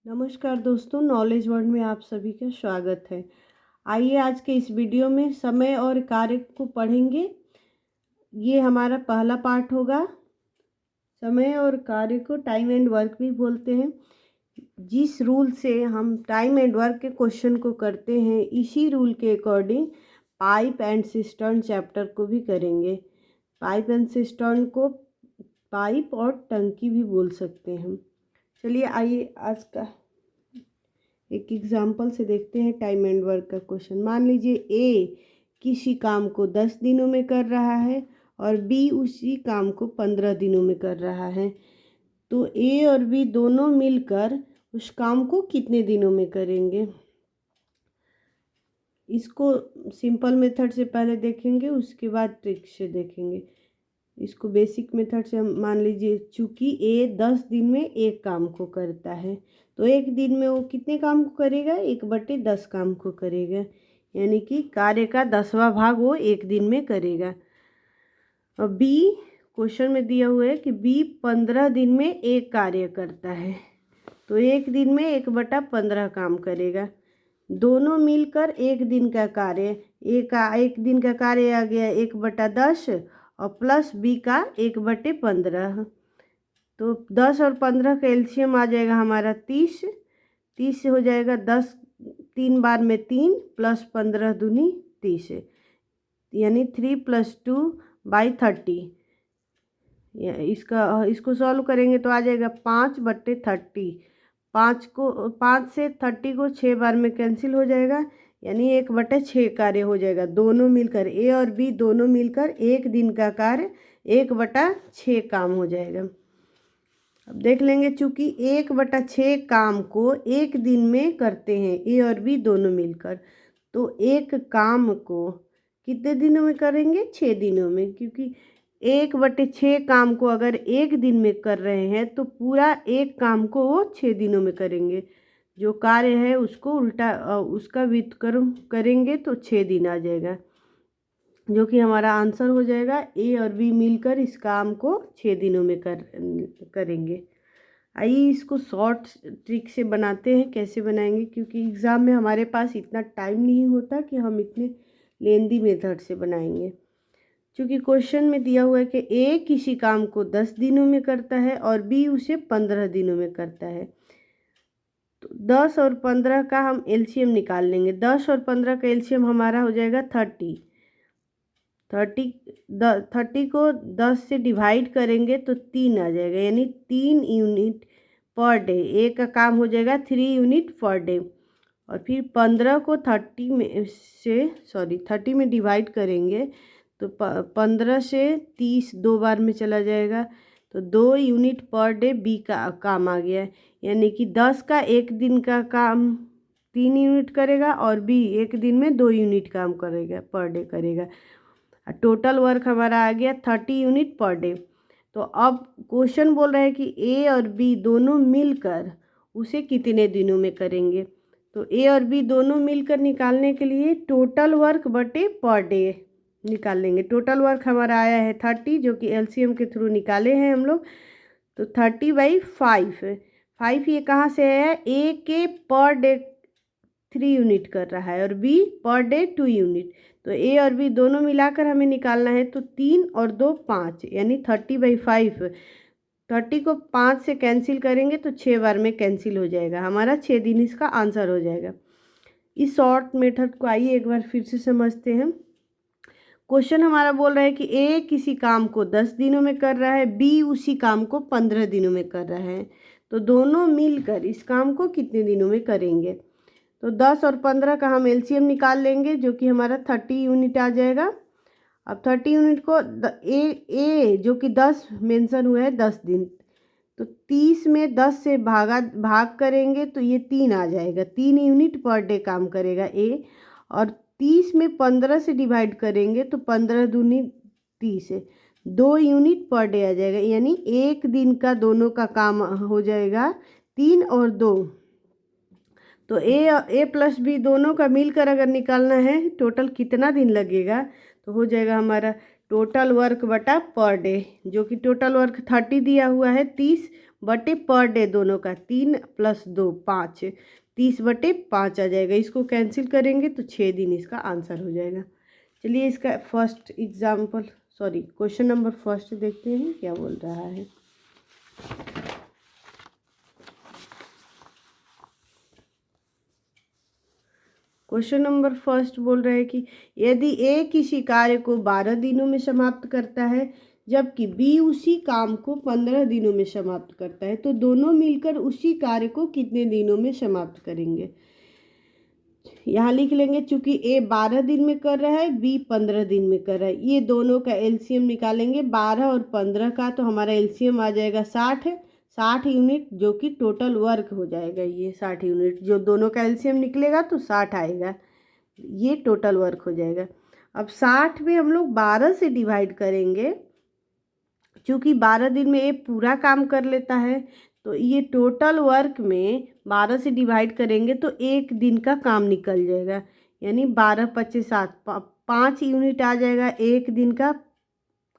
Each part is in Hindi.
नमस्कार दोस्तों, नॉलेज वर्ल्ड में आप सभी का स्वागत है। आइए आज के इस वीडियो में समय और कार्य को पढ़ेंगे। ये हमारा पहला पार्ट होगा। समय और कार्य को टाइम एंड वर्क भी बोलते हैं। जिस रूल से हम टाइम एंड वर्क के क्वेश्चन को करते हैं, इसी रूल के according pipe and cistern chapter को भी करेंगे। पाइप एंड सिस्टर्न को पाइप और टंकी भी बोल सकते हैं। चलिए आइए आज का एक एग्जाम्पल से देखते हैं टाइम एंड वर्क का क्वेश्चन। मान लीजिए ए किसी काम को 10 दिनों में कर रहा है और बी उसी काम को 15 दिनों में कर रहा है। तो ए और बी दोनों मिलकर उस काम को कितने दिनों में करेंगे? इसको सिंपल मेथड से पहले देखेंगे, उसके बाद ट्रिक से देखेंगे। इसको बेसिक मेथड से हम मान लीजिए, चूँकि ए 10 दिन में एक काम को करता है, तो एक दिन में वो कितने काम को करेगा? 1/10 काम को करेगा, यानी कि कार्य का 10वां भाग वो एक दिन में करेगा। और बी क्वेश्चन में दिया हुआ है कि बी 15 दिन में एक कार्य करता है, तो एक दिन में 1/15 काम करेगा। दोनों मिलकर एक दिन का कार्य, एक दिन का कार्य आ गया 1/10 और प्लस बी का 1/15। तो 10 और 15 का एलसीएम आ जाएगा हमारा 30। 30 से हो जाएगा 10, 3 बार में 3 प्लस 15 दूनी 30, यानी 3 + 2/30। इसको सॉल्व करेंगे तो आ जाएगा 5/30। 5 से 30 को 6 बार में कैंसिल हो जाएगा, यानी 1/6 कार्य हो जाएगा। दोनों मिलकर ए और बी दोनों मिलकर एक दिन का कार्य 1/6 काम हो जाएगा। अब देख लेंगे, चूँकि 1/6 काम को एक दिन में करते हैं ए और बी दोनों मिलकर, तो एक काम को कितने दिनों में करेंगे? 6 दिनों में। क्योंकि 1/6 काम को अगर एक दिन में कर रहे हैं तो पूरा एक काम को वो 6 दिनों में करेंगे। जो कार्य है उसको उल्टा उसका व्युत्क्रम करेंगे तो 6 दिन आ जाएगा, जो कि हमारा आंसर हो जाएगा। ए और बी मिलकर इस काम को 6 दिनों में करेंगे। आइए इसको शॉर्ट ट्रिक से बनाते हैं। कैसे बनाएंगे? क्योंकि एग्ज़ाम में हमारे पास इतना टाइम नहीं होता कि हम इतने लेंदी मेथड से बनाएंगे। क्योंकि क्वेश्चन में दिया हुआ है कि ए किसी काम को 10 दिनों में करता है और बी उसे 15 दिनों में करता है। तो 10 और 15 का हम एलसीएम निकाल लेंगे। 10 और 15 का एलसीएम हमारा हो जाएगा 30। 30 को 10 से डिवाइड करेंगे तो 3 आ जाएगा, यानी 3 यूनिट पर डे। ए का काम हो जाएगा 3 यूनिट पर डे। और फिर 15 को 30 में डिवाइड करेंगे तो 15 से 30 दो बार में चला जाएगा, तो 2 यूनिट पर डे बी का काम आ गया। यानी कि 10 का एक दिन का काम 3 यूनिट करेगा और बी एक दिन में 2 यूनिट काम करेगा, पर डे करेगा। टोटल वर्क हमारा आ गया 30 यूनिट पर डे। तो अब क्वेश्चन बोल रहा है कि ए और बी दोनों मिलकर उसे कितने दिनों में करेंगे। तो ए और बी दोनों मिलकर निकालने के लिए टोटल वर्क बटे पर डे निकाल लेंगे। टोटल वर्क हमारा आया है 30, जो कि एलसीएम के थ्रू निकाले हैं हम लोग। तो 30/5। 5 ये कहाँ से है? ए के पर डे 3 यूनिट कर रहा है और बी पर डे 2 यूनिट। तो ए और बी दोनों मिलाकर हमें निकालना है, तो 3 और 2 5, यानी 30/5। 30 को 5 से कैंसिल करेंगे तो 6 बार में कैंसिल हो जाएगा। हमारा 6 दिन इसका आंसर हो जाएगा। इस शॉर्ट मेथड को आइए एक बार फिर से समझते हैं। क्वेश्चन हमारा बोल रहा है कि ए किसी काम को 10 दिनों में कर रहा है, बी उसी काम को 15 दिनों में कर रहा है। तो दोनों मिलकर इस काम को कितने दिनों में करेंगे? तो 10 और 15 का हम एलसीएम निकाल लेंगे, जो कि हमारा 30 यूनिट आ जाएगा। अब 30 यूनिट को ए जो कि 10 मेंशन हुआ है 10 दिन, तो 30 में 10 से भाग करेंगे तो ये 3 आ जाएगा। 3 यूनिट पर डे काम करेगा ए। और 30 में 15 से डिवाइड करेंगे तो 15 दूनी 30 है, 2 यूनिट पर डे आ जाएगा। यानी एक दिन का दोनों का काम हो जाएगा 3 और 2। तो ए प्लस बी दोनों का मिलकर अगर निकालना है टोटल कितना दिन लगेगा, तो हो जाएगा हमारा टोटल वर्क बटा पर डे, जो कि टोटल वर्क 30 दिया हुआ है। 30 बटे पर डे दोनों का, 3 + 2 5, 30/5 आ जाएगा। इसको कैंसिल करेंगे तो 6 दिन इसका आंसर हो जाएगा। चलिए इसका first example question number first देखते हैं क्या बोल रहा है। क्वेश्चन नंबर फर्स्ट बोल रहे हैं कि यदि ए किसी कार्य को 12 दिनों में समाप्त करता है जबकि बी उसी काम को 15 दिनों में समाप्त करता है, तो दोनों मिलकर उसी कार्य को कितने दिनों में समाप्त करेंगे। यहाँ लिख लेंगे, चूंकि ए 12 दिन में कर रहा है, बी 15 दिन में कर रहा है। ये दोनों का एलसीएम निकालेंगे, 12 और 15 का, तो हमारा एलसीएम आ जाएगा 60 यूनिट, जो कि टोटल वर्क हो जाएगा। ये 60 यूनिट जो दोनों का एलसीएम निकलेगा तो 60 आएगा, ये टोटल वर्क हो जाएगा। अब 60 में हम लोग 12 से डिवाइड करेंगे, चूँकि 12 दिन में ये पूरा काम कर लेता है, तो ये टोटल वर्क में 12 से डिवाइड करेंगे तो एक दिन का काम निकल जाएगा, यानी 12 × 25 = 7, 5 यूनिट आ जाएगा एक दिन का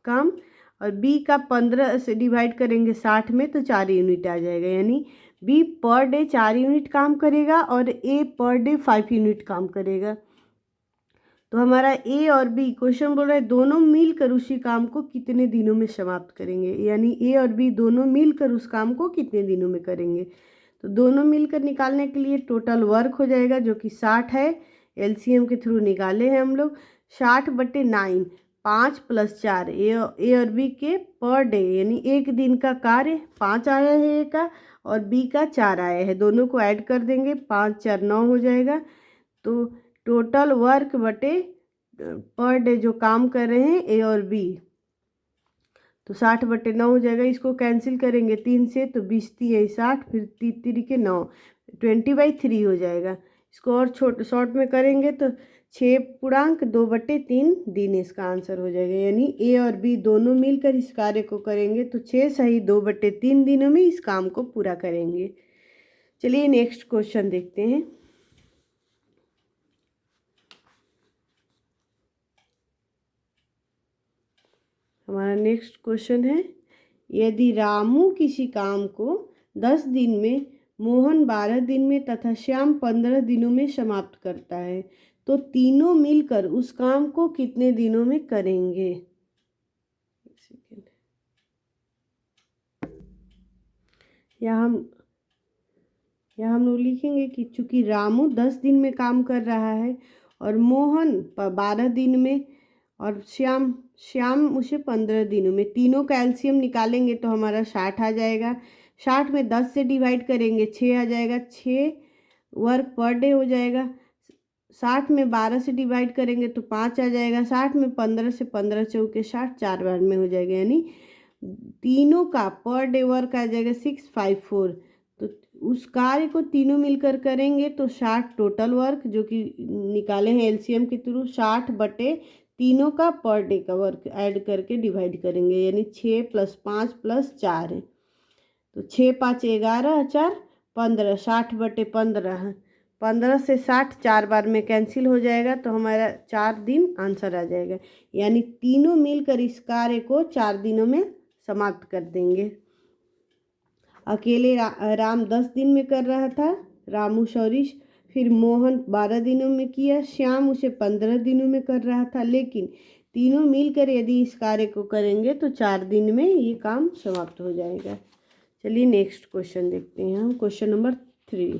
काम। और बी का 15 से डिवाइड करेंगे 60 में तो 4 यूनिट आ जाएगा, यानी बी पर डे 4 यूनिट काम करेगा और ए पर डे 5 यूनिट काम करेगा। तो हमारा ए और बी क्वेश्चन बोल रहा है दोनों मिलकर उसी काम को कितने दिनों में समाप्त करेंगे, यानी ए और बी दोनों मिलकर उस काम को कितने दिनों में करेंगे। तो दोनों मिलकर निकालने के लिए टोटल वर्क हो जाएगा जो कि 60 है, एलसीएम के थ्रू निकाले हैं हम लोग। 60/9, 5 + 4, ए और बी के पर डे यानी एक दिन का कार्य 5 आया है ए का और बी का 4 आया है, दोनों को ऐड कर देंगे, 5 × 4 = 9 हो जाएगा। तो टोटल वर्क बटे पर डे जो काम कर रहे हैं ए और बी, तो 60/9 हो जाएगा। इसको कैंसिल करेंगे 3 से तो 20 × 3 = 60, फिर 3 × 9 20/3 हो जाएगा। इसको और शॉर्ट में करेंगे तो 6.2/3 दिन इसका आंसर हो जाएगा, यानी ए और बी दोनों मिलकर इस कार्य को करेंगे तो 6 सही 2/3 दिनों में इस काम को पूरा करेंगे। चलिए नेक्स्ट क्वेश्चन देखते हैं। हमारा नेक्स्ट क्वेश्चन है, यदि रामू किसी काम को 10 दिन में, मोहन 12 दिन में तथा श्याम 15 दिनों में समाप्त करता है, तो तीनों मिलकर उस काम को कितने दिनों में करेंगे। यहाँ हम लोग लिखेंगे कि चूँकि रामू 10 दिन में काम कर रहा है और मोहन 12 दिन में और श्याम उसे 15 दिनों में, तीनों का एलसीएम निकालेंगे तो हमारा 60 आ जाएगा। 60 में 10 से डिवाइड करेंगे 6 आ जाएगा, 6 वर्क पर डे हो जाएगा। 60 में 12 से डिवाइड करेंगे तो 5 आ जाएगा। 60 में 15 से 15 × 4 = 60, 4 बार में हो जाएगा, यानी तीनों का पर डे वर्क आ जाएगा 654। तो उस कार्य को तीनों मिलकर करेंगे तो 60 टोटल वर्क जो कि निकाले हैं एलसीएम के थ्रू, 60 बटे तीनों का पर डे का वर्क ऐड करके डिवाइड करेंगे, यानी 6 + 5 + 4 है, तो 6 × 5 = 11, 4 = 15, 60/15, 15 से 60 4 बार में कैंसिल हो जाएगा तो हमारा 4 दिन आंसर आ जाएगा, यानी तीनों मिलकर इस कार्य को 4 दिनों में समाप्त कर देंगे। अकेले राम 10 दिन में कर रहा था, रामू सॉरी, फिर मोहन 12 दिनों में किया, श्याम उसे 15 दिनों में कर रहा था, लेकिन तीनों मिलकर यदि इस कार्य को करेंगे तो 4 दिन में ये काम समाप्त हो जाएगा। चलिए नेक्स्ट क्वेश्चन देखते हैं हम, क्वेश्चन नंबर 3।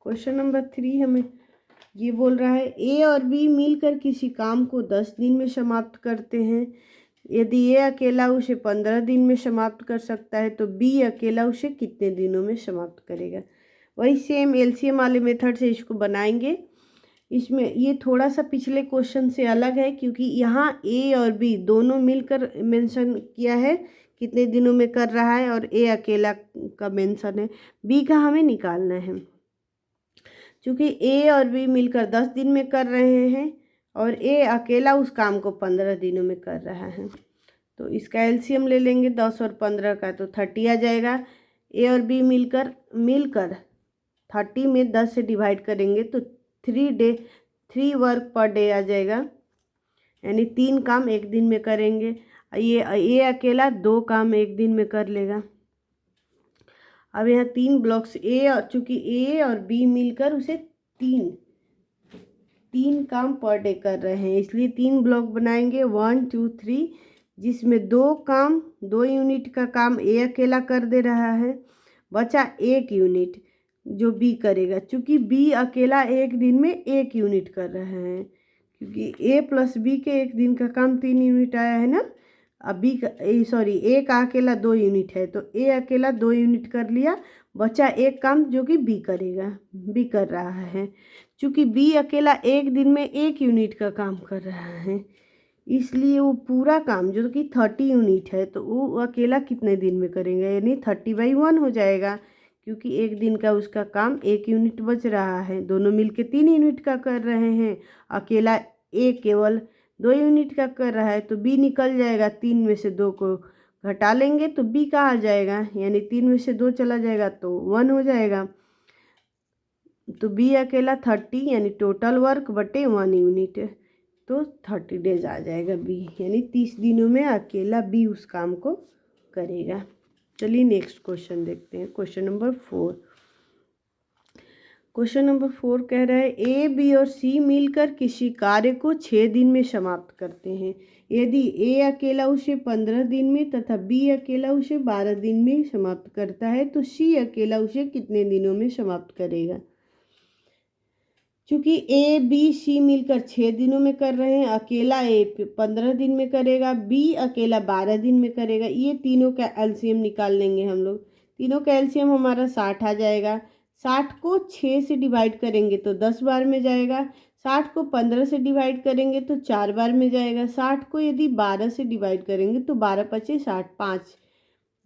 क्वेश्चन नंबर 3 हमें ये बोल रहा है, ए और बी मिलकर किसी काम को 10 दिन में समाप्त करते हैं। यदि ए अकेला उसे 15 दिन में समाप्त कर सकता है तो बी अकेला उसे कितने दिनों में समाप्त करेगा। वही सेम एलसीएम वाले मेथड से इसको बनाएंगे। इसमें ये थोड़ा सा पिछले क्वेश्चन से अलग है क्योंकि यहाँ ए और बी दोनों मिलकर मेंशन किया है कितने दिनों में कर रहा है और ए अकेला का मेंशन है, बी का हमें निकालना है। क्योंकि ए और बी मिलकर 10 दिन में कर रहे हैं और ए अकेला उस काम को 15 दिनों में कर रहा है, तो इसका एलसीएम ले लेंगे 10 और 15 का तो 30 आ जाएगा। ए और बी मिलकर 30 में 10 से डिवाइड करेंगे तो 3 वर्क पर डे आ जाएगा, यानी 3 काम एक दिन में करेंगे। ये अकेला 2 काम एक दिन में कर लेगा। अब यहाँ 3 ब्लॉक्स ए, और चूँकि ए और बी मिलकर उसे तीन काम पर डे कर रहे हैं, इसलिए 3 ब्लॉक बनाएंगे 1 2 3, जिसमें 2 यूनिट का काम ए अकेला कर दे रहा है, बचा 1 यूनिट जो बी करेगा। चूँकि बी अकेला एक दिन में 1 यूनिट कर रहा है, क्योंकि ए प्लस बी के एक दिन का काम 3 यूनिट आया है ना। अब बी का ए का अकेला 2 यूनिट है, तो ए अकेला 2 यूनिट कर लिया, बचा 1 काम जो कि बी करेगा, बी कर रहा है। चूँकि बी अकेला एक दिन में 1 यूनिट का काम कर रहा है, इसलिए वो पूरा काम जो कि 30 यूनिट है, तो वो अकेला कितने दिन में करेंगे, यानी 30/1 हो जाएगा, क्योंकि एक दिन का उसका काम 1 यूनिट बच रहा है। दोनों मिलके 3 यूनिट का कर रहे हैं, अकेला ए केवल 2 यूनिट का कर रहा है, तो बी निकल जाएगा। 3 में से 2 को घटा लेंगे तो बी कहाँ आ जाएगा, यानी 3 में से 2 चला जाएगा तो 1 हो जाएगा। तो बी अकेला 30 यानी टोटल वर्क बटे 1 यूनिट, तो 30 डेज आ जाएगा बी, यानी 30 दिनों में अकेला बी उस काम को करेगा। चलिए नेक्स्ट क्वेश्चन देखते हैं, क्वेश्चन नंबर 4। क्वेश्चन नंबर 4 कह रहा है ए बी और सी मिलकर किसी कार्य को 6 दिन में समाप्त करते हैं। यदि ए अकेला उसे 15 दिन में तथा बी अकेला उसे 12 दिन में समाप्त करता है, तो सी अकेला उसे कितने दिनों में समाप्त करेगा। क्योंकि ए बी सी मिलकर 6 दिनों में कर रहे हैं, अकेला ए 15 दिन में करेगा, बी अकेला 12 दिन में करेगा। ये तीनों का एलसीएम निकाल लेंगे हम लोग। तीनों का एलसीएम हमारा 60 आ जाएगा। 60 को 6 से डिवाइड करेंगे तो 10 बार में जाएगा। 60 को 15 से डिवाइड करेंगे तो 4 बार में जाएगा। 60 को यदि 12 से डिवाइड करेंगे तो 12 पचे 60, 5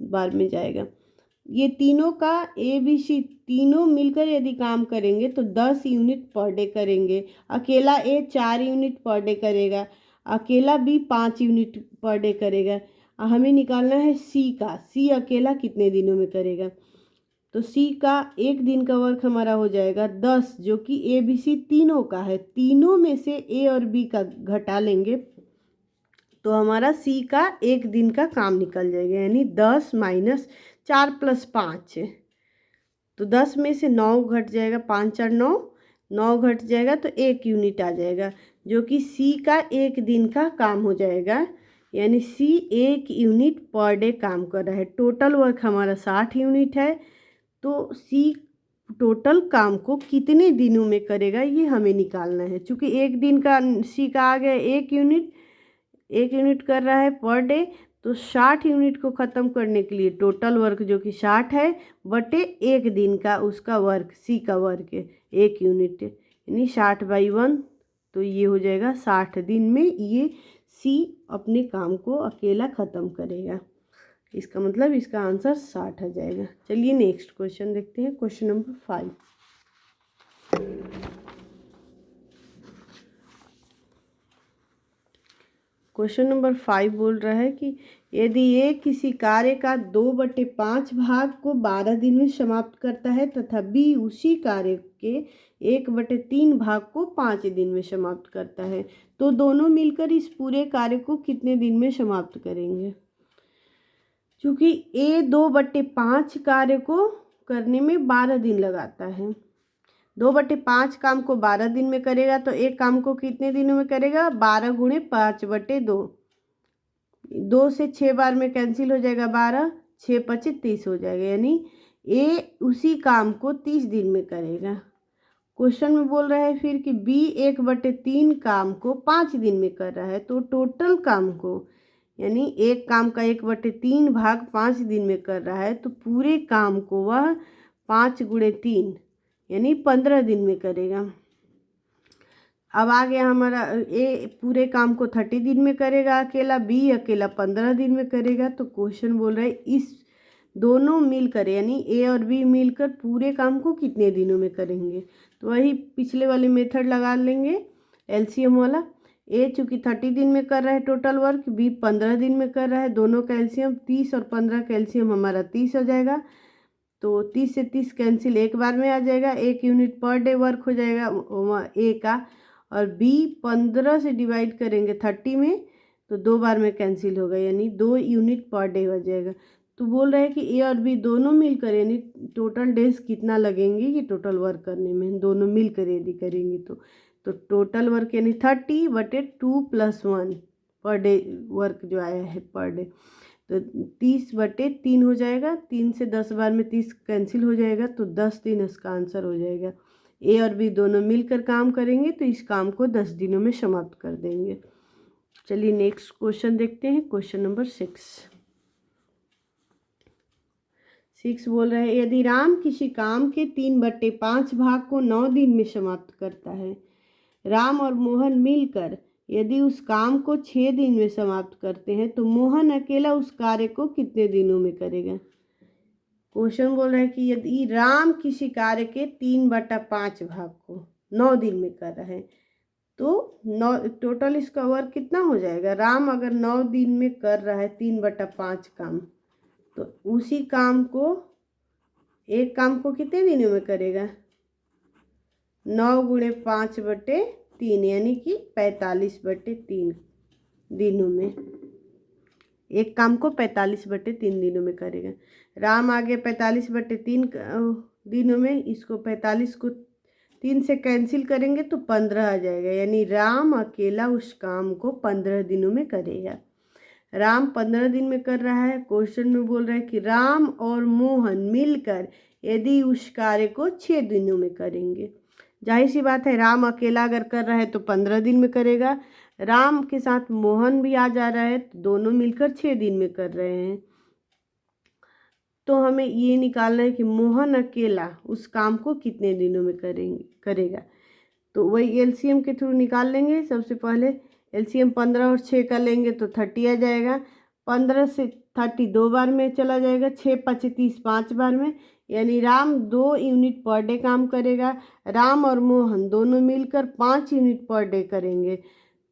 बार में जाएगा। ये तीनों का ए बी सी तीनों मिलकर यदि काम करेंगे तो 10 यूनिट पर डे करेंगे। अकेला ए 4 यूनिट पर डे करेगा, अकेला बी 5 यूनिट पर डे करेगा। हमें निकालना है सी का, सी अकेला कितने दिनों में करेगा। तो सी का एक दिन का वर्क हमारा हो जाएगा 10, जो कि ए बी सी तीनों का है। तीनों में से ए और बी का घटा लेंगे तो हमारा सी का एक दिन का काम निकल जाएगा, यानी 10 माइनस 4 प्लस 5, तो 10 में से 9 घट जाएगा, 5 4 9, 9 घट जाएगा तो 1 यूनिट आ जाएगा, जो कि सी का एक दिन का काम हो जाएगा। यानी सी 1 यूनिट पर डे काम कर रहा है। टोटल वर्क हमारा 60 यूनिट है, तो सी टोटल काम को कितने दिनों में करेगा ये हमें निकालना है। चूँकि एक दिन का सी का आ गया 1 यूनिट कर रहा है पर डे, तो 60 यूनिट को ख़त्म करने के लिए टोटल वर्क जो कि 60 है बटे एक दिन का उसका वर्क, सी का वर्क है 1 यूनिट, यानी 60/1, तो ये हो जाएगा 60 दिन में ये सी अपने काम को अकेला ख़त्म करेगा। इसका मतलब इसका आंसर 60 आ जाएगा। चलिए नेक्स्ट क्वेश्चन देखते हैं, क्वेश्चन नंबर 5। क्वेश्चन नंबर 5 बोल रहा है कि यदि ये किसी कार्य का 2/5 भाग को 12 दिन में समाप्त करता है तथा बी उसी कार्य के 1/3 भाग को 5 दिन में समाप्त करता है, तो दोनों मिलकर इस पूरे कार्य को कितने दिन में समाप्त करेंगे। क्योंकि ए 2/5 कार्य को करने में 12 दिन लगाता है, 2/5 काम को 12 दिन में करेगा, तो एक काम को कितने दिनों में करेगा, 12 × 5/2, 2 से 6 बार में कैंसिल हो जाएगा, 12 6 5 30 हो जाएगा, यानी ए उसी काम को 30 दिन में करेगा। क्वेश्चन में बोल रहा है फिर कि बी 1/3 काम को 5 दिन में कर रहा है, तो टोटल काम को, यानी एक काम का 1/3 भाग 5 दिन में कर रहा है, तो पूरे काम को वह 5 × 3 यानी 15 दिन में करेगा। अब आ गया हमारा ए पूरे काम को 30 दिन में करेगा अकेला, बी अकेला 15 दिन में करेगा। तो क्वेश्चन बोल रहा है इस दोनों मिलकर यानी ए और बी मिलकर पूरे काम को कितने दिनों में करेंगे। तो वही पिछले वाले मेथड लगा लेंगे एलसीएम वाला। ए चूँकि 30 दिन में कर रहा है टोटल वर्क, बी 15 दिन में कर रहा है, दोनों का एलसीएम 30 और 15 का एलसीएम हमारा 30 हो जाएगा। तो 30 से 30 कैंसिल एक बार में आ जाएगा, 1 यूनिट पर डे वर्क हो जाएगा ए का, और बी 15 से डिवाइड करेंगे 30 में तो 2 बार में कैंसिल होगा, यानी 2 यूनिट पर डे हो जाएगा। तो बोल रहे हैं कि ए और बी दोनों मिलकर यानी टोटल डेज कितना लगेंगे ये टोटल वर्क करने में, दोनों मिलकर यदि करेंगे तो टोटल वर्क यानी 30/2 + 1 पर डे वर्क जो आया है पर डे, तो 30/3 हो जाएगा। 3 से 10 बार में 30 कैंसिल हो जाएगा, तो 10 दिन इसका आंसर हो जाएगा। ए और बी दोनों मिलकर काम करेंगे तो इस काम को 10 दिनों में समाप्त कर देंगे। चलिए नेक्स्ट क्वेश्चन देखते हैं, क्वेश्चन नंबर 6 बोल रहे हैं यदि राम किसी काम के 3/5 भाग को 9 दिन में समाप्त करता है, राम और मोहन मिलकर यदि उस काम को 6 दिन में समाप्त करते हैं तो मोहन अकेला उस कार्य को कितने दिनों में करेगा। क्वेश्चन बोल रहा है कि यदि राम किसी कार्य के 3/5 भाग को 9 दिन में कर रहा है तो 9 टोटल इसका वर्क कितना हो जाएगा। राम अगर 9 दिन में कर रहा है 3/5 काम, तो उसी काम को एक काम को कितने दिनों में करेगा, 9 × 5/3 यानी कि 45/3 दिनों में। एक काम को 45/3 दिनों में करेगा। राम आगे 45/3 दिनों में, इसको 45 को 3 से कैंसिल करेंगे तो 15 आ जाएगा, यानी राम अकेला उस काम को 15 दिनों में करेगा। राम 15 दिन में कर रहा है। क्वेश्चन में बोल रहा है कि राम और मोहन मिलकर यदि उस कार्य को 6 दिनों में करेंगे। जाहिर सी बात है, राम अकेला अगर कर रहा है तो 15 दिन में करेगा, राम के साथ मोहन भी आ जा रहा है तो दोनों मिलकर 6 दिन में कर रहे हैं। तो हमें ये निकालना है कि मोहन अकेला उस काम को कितने दिनों में करेगा। तो वही एलसीएम के थ्रू निकाल लेंगे। सबसे पहले एलसीएम 15 और 6 का लेंगे तो 30 आ जाएगा। 15 से 30 2 बार में चला जाएगा, 6 × 5 = 30 5 बार में, यानी राम 2 यूनिट पर डे काम करेगा। राम और मोहन दोनों मिलकर 5 यूनिट पर डे करेंगे।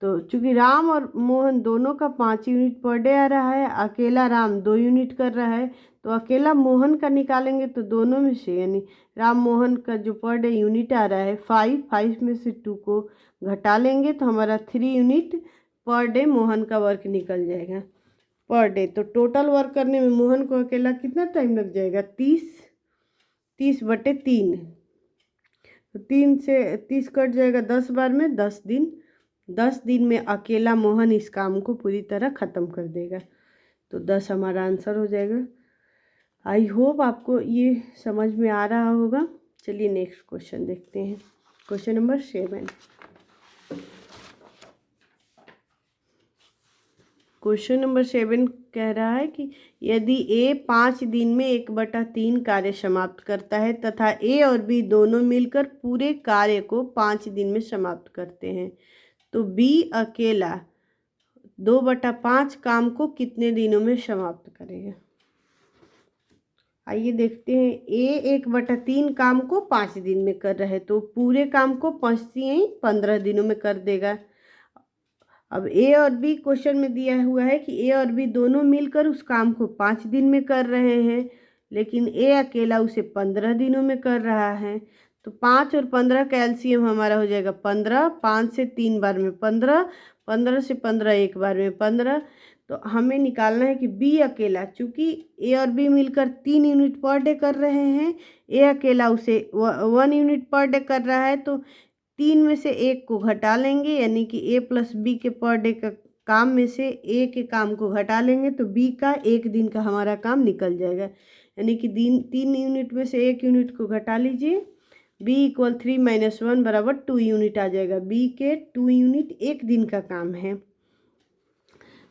तो चूँकि राम और मोहन दोनों का 5 यूनिट पर डे आ रहा है, अकेला राम 2 यूनिट कर रहा है, तो अकेला मोहन का निकालेंगे तो दोनों में से यानी राम मोहन का जो पर डे यूनिट आ रहा है 5 में से 2 को घटा लेंगे तो हमारा 3 यूनिट पर डे मोहन का वर्क निकल जाएगा पर डे। तो टोटल वर्क करने में मोहन को अकेला कितना टाइम लग जाएगा, 30/3। तो 3 से 30 कट जाएगा 10 बार में, 10 दिन। 10 दिन में अकेला मोहन इस काम को पूरी तरह ख़त्म कर देगा। तो 10 हमारा आंसर हो जाएगा। आई होप आपको ये समझ में आ रहा होगा। चलिए नेक्स्ट क्वेश्चन देखते हैं, क्वेश्चन नंबर 7। क्वेश्चन नंबर 7 कह रहा है कि यदि ए 5 दिन में 1/3 कार्य समाप्त करता है तथा ए और बी दोनों मिलकर पूरे कार्य को 5 दिन में समाप्त करते हैं, तो बी अकेला 2/5 काम को कितने दिनों में समाप्त करेगा। आइए देखते हैं। ए 1/3 काम को 5 दिन में कर रहा है तो पूरे काम को 15 दिनों में कर देगा। अब ए और बी क्वेश्चन में दिया हुआ है कि ए और बी दोनों मिलकर उस काम को 5 दिन में कर रहे हैं, लेकिन ए अकेला उसे 15 दिनों में कर रहा है। तो 5 और 15 का एलसीएम हमारा हो जाएगा 15। 5 से 3 बार में 15, 15 से 15 एक बार में 15। तो हमें निकालना है कि बी अकेला, चूँकि ए और बी मिलकर 3 यूनिट पर डे कर रहे हैं, ए अकेला उसे 1 यूनिट पर डे कर रहा है, तो 3 में से 1 को घटा लेंगे, यानी कि ए प्लस बी के पर डे का काम में से ए के काम को घटा लेंगे तो बी का 1 दिन का हमारा काम निकल जाएगा। यानी कि 3 यूनिट में से 1 यूनिट को घटा लीजिए, b = 3 - 1 = 2 यूनिट आ जाएगा। बी के 2 यूनिट 1 दिन का काम है।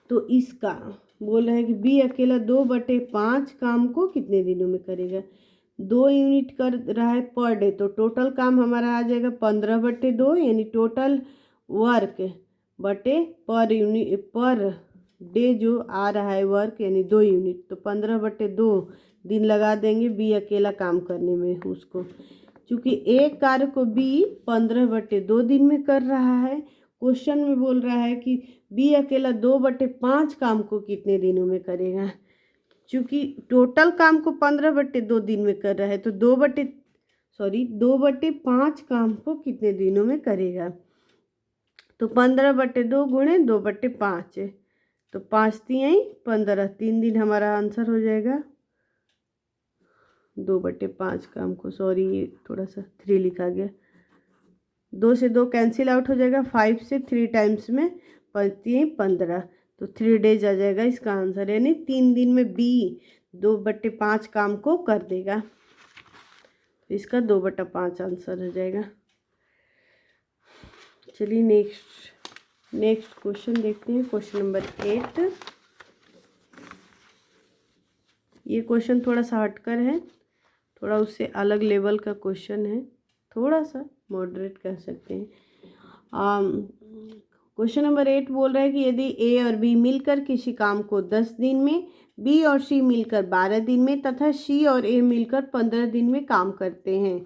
तो इसका बोल रहा है कि बी अकेला 2/5 काम को कितने दिनों में करेगा। 2 यूनिट कर रहा है पर डे, तो टोटल काम हमारा आ जाएगा 15/2, यानी टोटल वर्क बटे पर डे जो आ रहा है वर्क यानी 2 यूनिट, तो 15/2 दिन लगा देंगे बी अकेला काम करने में उसको। चूँकि एक कार्य को बी 15/2 दिन में कर रहा है, क्वेश्चन में बोल रहा है कि बी अकेला 2/5 काम को कितने दिनों में करेगा। चूँकि टोटल काम को 15/2 दिन में कर रहा है तो 2/5 काम को कितने दिनों में करेगा। तो 15/2 गुणे 2/5 है, तो 5 तिहाई 15, 3 दिन हमारा आंसर हो जाएगा 2/5 का। हमको सॉरी ये थोड़ा सा 3 लिखा गया, 2 से 2 कैंसिल आउट हो जाएगा, 5 से 3 टाइम्स में 5 तिहाई 15, तो 3 डेज आ जाएगा इसका आंसर, यानी 3 दिन में बी 2/5 काम को कर देगा, इसका 2/5 आंसर हो जाएगा। चलिए नेक्स्ट क्वेश्चन देखते हैं, क्वेश्चन नंबर 8। ये क्वेश्चन थोड़ा सा हटकर है, थोड़ा उससे अलग लेवल का क्वेश्चन है, थोड़ा सा मॉडरेट कह सकते हैं। क्वेश्चन नंबर 8 बोल रहा है कि यदि ए और बी मिलकर किसी काम को 10 दिन में, बी और सी मिलकर 12 दिन में तथा सी और ए मिलकर 15 दिन में काम करते हैं,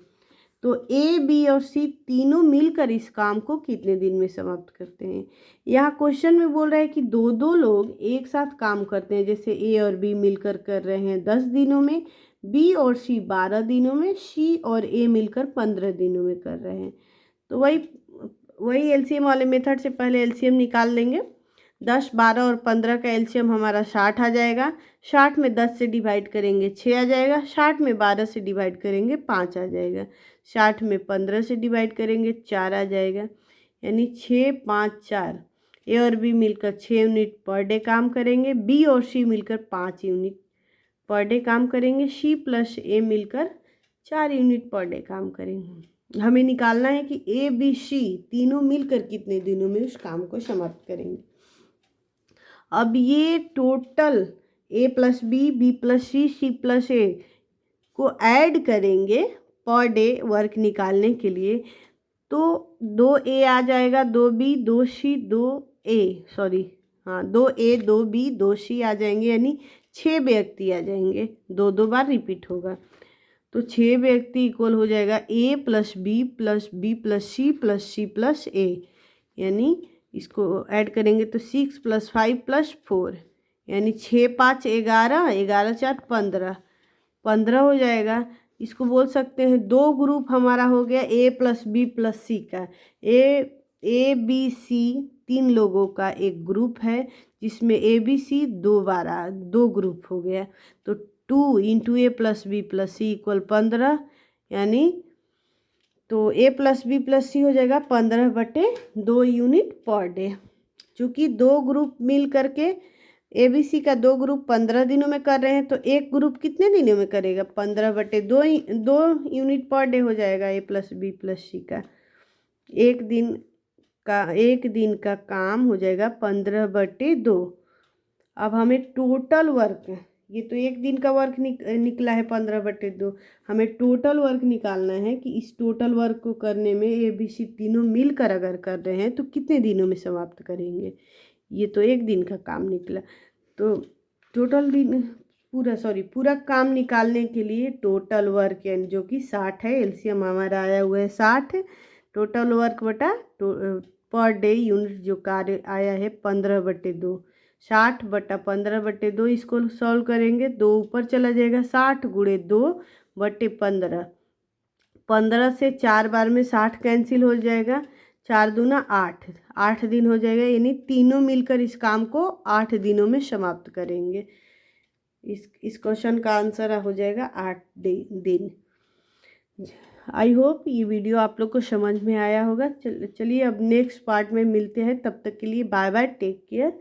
तो ए बी और सी तीनों मिलकर इस काम को कितने दिन में समाप्त करते हैं। यहाँ क्वेश्चन में बोल रहा है कि दो लोग एक साथ काम करते हैं, जैसे ए और बी मिलकर कर रहे हैं 10 दिनों में, बी और सी 12 दिनों में, सी और ए मिलकर 15 दिनों में कर रहे हैं। तो वही एलसीएम वाले मेथड से पहले एलसीएम निकाल लेंगे। 10, 12 और 15 का एलसीएम हमारा 60 आ जाएगा। 60 में 10 से डिवाइड करेंगे 6 आ जाएगा। 60 में 12 से डिवाइड करेंगे 5 आ जाएगा। 60 में 15 से डिवाइड करेंगे 4 आ जाएगा, यानी 6, 5, 4। ए और बी मिलकर 6 यूनिट पर डे काम करेंगे, बी और सी मिलकर 5 यूनिट पर डे काम करेंगे, सी प्लस ए मिलकर 4 यूनिट पर डे काम करेंगे। हमें निकालना है कि ए बी सी तीनों मिलकर कितने दिनों में उस काम को समाप्त करेंगे। अब ये total A plus B, B plus C, C plus ए को ऐड करेंगे पर डे वर्क निकालने के लिए, तो 2A आ जाएगा, 2B, 2C, 2A, सॉरी हाँ 2A, 2B, 2C आ जाएंगे, यानी 6 व्यक्ति आ जाएंगे, 2 बार रिपीट होगा। तो 6 व्यक्ति इक्वल हो जाएगा A plus B plus B plus C plus C plus A, यानी इसको ऐड करेंगे तो 6 + 5 + 4, यानी 6, 5, 11, 11, 4, 15 हो जाएगा। इसको बोल सकते हैं 2 ग्रुप हमारा हो गया A plus B plus C का। ए बी सी 3 लोगों का एक ग्रुप है, जिसमें ए बी सी 2 ग्रुप हो गया। तो 2 × ए प्लस बी प्लस सी = 15, यानी तो ए प्लस बी प्लस सी हो जाएगा 15/2 यूनिट पर डे। चूँकि 2 ग्रुप मिल करके ए बी सी का 2 ग्रुप 15 दिनों में कर रहे हैं, तो एक ग्रुप कितने दिनों में करेगा, 15/2 यूनिट पर डे हो जाएगा ए प्लस बी प्लस सी का। एक दिन का काम हो जाएगा 15/2। अब हमें टोटल वर्क, ये तो एक दिन का वर्क निकला है 15/2, हमें टोटल वर्क निकालना है कि इस टोटल वर्क को करने में ए बी सी तीनों मिलकर अगर कर रहे हैं तो कितने दिनों में समाप्त करेंगे। ये तो एक दिन का काम निकला, तो टोटल दिन पूरा काम निकालने के लिए टोटल वर्क यानी जो कि 60 है, एलसीएम हमारा आया हुआ है 60, टोटल वर्क बटा पर डे यूनिट जो कार्य आया है 15/2, 60 बटा 15/2, इसको सॉल्व करेंगे 2 ऊपर चला जाएगा, 60 × 2/15, 15 से 4 बार में 60 कैंसिल हो जाएगा, 4 दूना 8 दिन हो जाएगा, यानी तीनों मिलकर इस काम को 8 दिनों में समाप्त करेंगे। इस क्वेश्चन का आंसर हो जाएगा 8 दिन। आई होप ये वीडियो आप लोग को समझ में आया होगा। चलिए अब नेक्स्ट पार्ट में मिलते हैं, तब तक के लिए बाय बाय, टेक केयर।